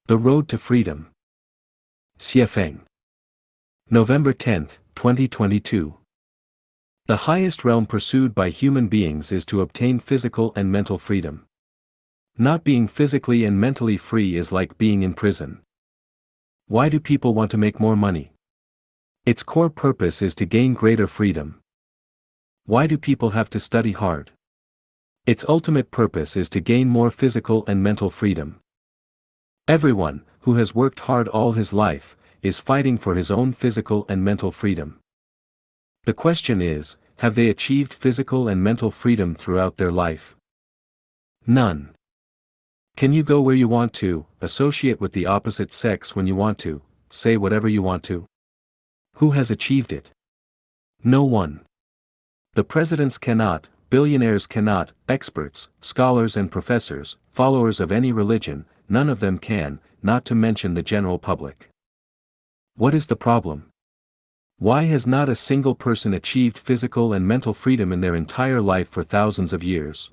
The Road to Freedom. Xiefeng. November 10, 2022. The highest realm pursued by human beings is to obtain physical and mental freedom. Not being physically and mentally free is like being in prison. Why do people want to make more money? Its core purpose is to gain greater freedom. Why do people have to study hard? Its ultimate purpose is to gain more physical and mental freedom. Everyone, who has worked hard all his life, is fighting for his own physical and mental freedom. The question is, have they achieved physical and mental freedom throughout their life? None. Can you go where you want to, associate with the opposite sex when you want to, say whatever you want to? Who has achieved it? No one. The presidents cannot, billionaires cannot, experts, scholars and professors, followers of any religion, none of them can, not to mention the general public. What is the problem? Why has not a single person achieved physical and mental freedom in their entire life for thousands of years?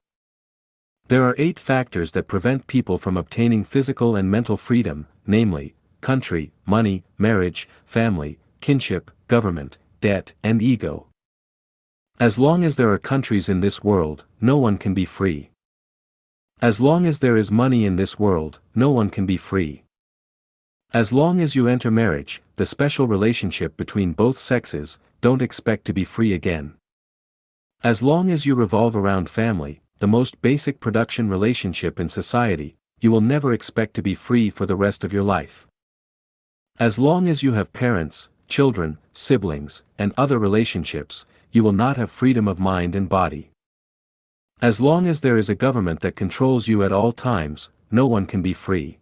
There are 8 factors that prevent people from obtaining physical and mental freedom, namely, country, money, marriage, family, kinship, government, debt, and ego. As long as there are countries in this world, no one can be free. As long as there is money in this world, no one can be free. As long as you enter marriage, the special relationship between both sexes, don't expect to be free again. As long as you revolve around family, the most basic production relationship in society, you will never expect to be free for the rest of your life. As long as you have parents, children, siblings, and other relationships, you will not have freedom of mind and body. As long as there is a government that controls you at all times, no one can be free.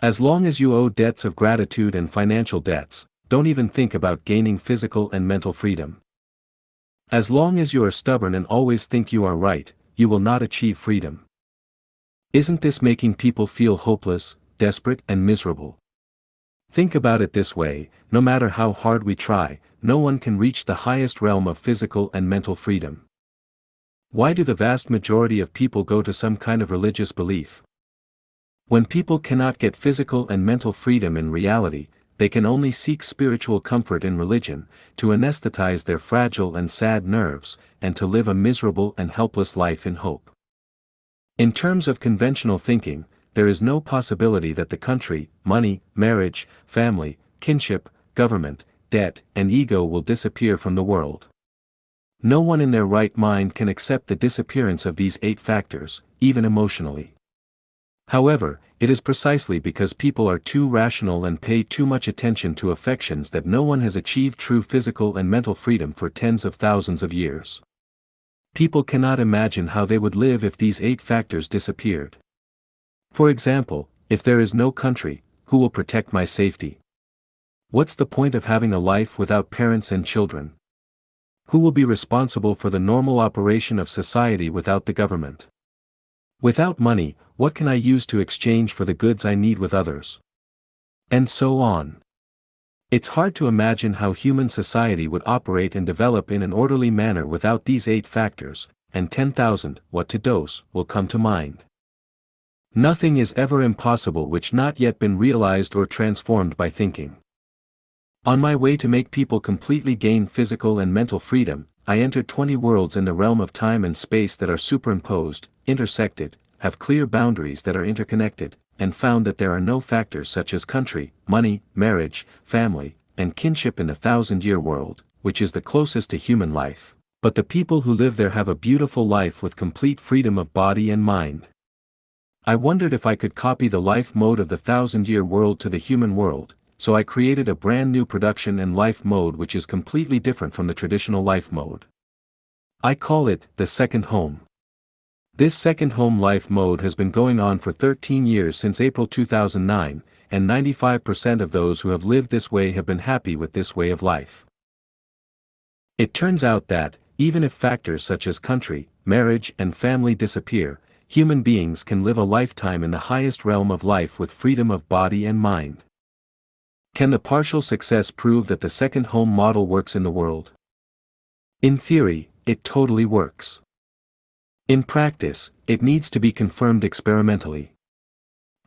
As long as you owe debts of gratitude and financial debts, don't even think about gaining physical and mental freedom. As long as you are stubborn and always think you are right, you will not achieve freedom. Isn't this making people feel hopeless, desperate, and miserable? Think about it this way, no matter how hard we try, no one can reach the highest realm of physical and mental freedom. Why do the vast majority of people go to some kind of religious belief? When people cannot get physical and mental freedom in reality, they can only seek spiritual comfort in religion, to anesthetize their fragile and sad nerves, and to live a miserable and helpless life in hope. In terms of conventional thinking, there is no possibility that the country, money, marriage, family, kinship, government, debt, and ego will disappear from the world. No one in their right mind can accept the disappearance of these 8 factors, even emotionally. However, it is precisely because people are too rational and pay too much attention to affections that no one has achieved true physical and mental freedom for tens of thousands of years. People cannot imagine how they would live if these 8 factors disappeared. For example, if there is no country, who will protect my safety? What's the point of having a life without parents and children? Who will be responsible for the normal operation of society without the government? Without money, what can I use to exchange for the goods I need with others? And so on. It's hard to imagine how human society would operate and develop in an orderly manner without these 8 factors, and 10,000, what to dose, will come to mind. Nothing is ever impossible which not yet been realized or transformed by thinking. On my way to make people completely gain physical and mental freedom, I entered 20 worlds in the realm of time and space that are superimposed, intersected, have clear boundaries that are interconnected, and found that there are no factors such as country, money, marriage, family, and kinship in the 1,000-year world, which is the closest to human life, but the people who live there have a beautiful life with complete freedom of body and mind. I wondered if I could copy the life mode of the 1,000-year world to the human world, so I created a brand new production and life mode which is completely different from the traditional life mode. I call it the second home. This second home life mode has been going on for 13 years since April 2009, and 95% of those who have lived this way have been happy with this way of life. It turns out that, even if factors such as country, marriage, and family disappear, human beings can live a lifetime in the highest realm of life with freedom of body and mind. Can the partial success prove that the second home model works in the world? In theory, it totally works. In practice, it needs to be confirmed experimentally.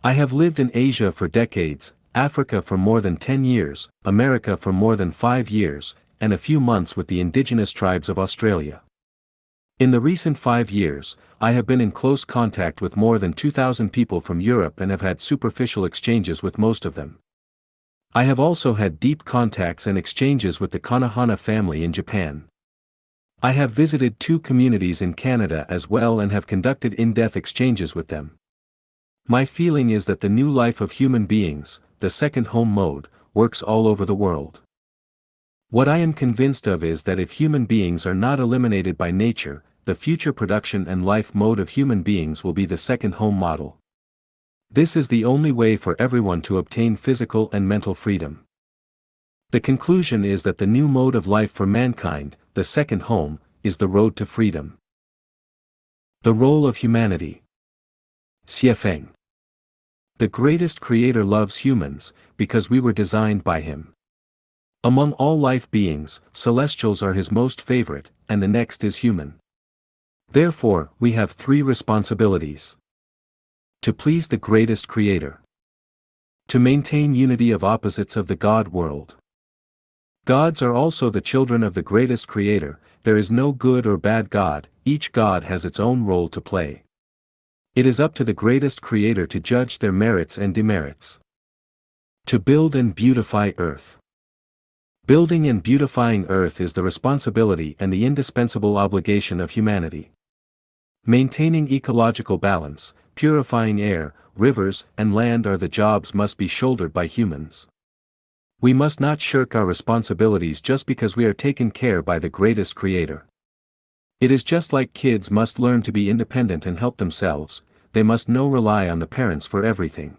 I have lived in Asia for decades, Africa for more than 10 years, America for more than 5 years, and a few months with the indigenous tribes of Australia. In the recent 5 years, I have been in close contact with more than 2,000 people from Europe and have had superficial exchanges with most of them. I have also had deep contacts and exchanges with the Konohana family in Japan. I have visited 2 communities in Canada as well and have conducted in-depth exchanges with them. My feeling is that the new life of human beings, the second home mode, works all over the world. What I am convinced of is that if human beings are not eliminated by nature, the future production and life mode of human beings will be the second home model. This is the only way for everyone to obtain physical and mental freedom. The conclusion is that the new mode of life for mankind, the second home, is the road to freedom. The role of humanity. Xiefeng. The greatest creator loves humans, because we were designed by him. Among all life beings, celestials are his most favorite, and the next is human. Therefore, we have 3 responsibilities. To please the greatest creator. To maintain unity of opposites of the God world. Gods are also the children of the greatest creator, there is no good or bad God, each God has its own role to play. It is up to the greatest creator to judge their merits and demerits. To build and beautify earth. Building and beautifying earth is the responsibility and the indispensable obligation of humanity. Maintaining ecological balance, purifying air, rivers, and land are the jobs must be shouldered by humans. We must not shirk our responsibilities just because we are taken care by the greatest creator. It is just like kids must learn to be independent and help themselves, they must not rely on the parents for everything.